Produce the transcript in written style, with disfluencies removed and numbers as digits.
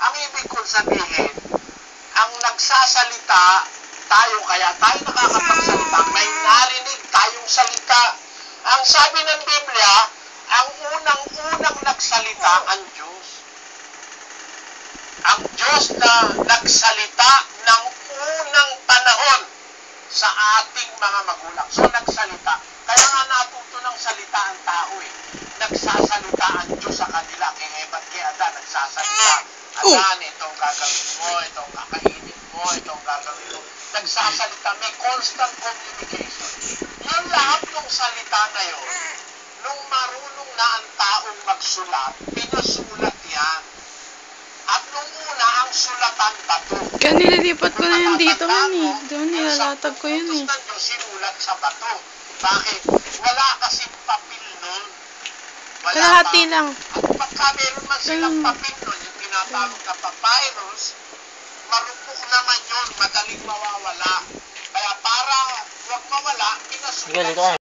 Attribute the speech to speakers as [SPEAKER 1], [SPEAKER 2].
[SPEAKER 1] Ang ibig kong sabihin, ang nagsasalita tayo, kaya tayo nakakapagsalita, may narinig tayong salita. Ang sabi ng Biblia, ang unang-unang nagsalita ang Diyos. Ang Diyos na nagsalita ng unang panahon sa ating mga magulang. So, nagsalita. Kaya nga natuto ng salita ang tao eh. Nagsasalita ang Diyos sa kanila. Kay Eva at kay Adan, nagsasalita. Adan, itong gagawin mo, itong kakainin mo, itong gagawin mo. Nagsasalita. May constant communication. Yung lahat ng salita na yun, nung marunong na ang taong magsulat, pinasulat yan. At nung una, ang sulatan bato.
[SPEAKER 2] Kaya nililipat ko na yun dito man eh. Doon nilalatag ko yun eh.
[SPEAKER 1] Ang Diyos sinulat sa bato. Bakit? Wala kasing papel nun.
[SPEAKER 2] Kalahati lang.
[SPEAKER 1] At pagka meron man silang papel nun, yung tinatawag na papyrus, marupok naman yun, madaling mawawala. Kaya para huwag mawala, pinasulat sa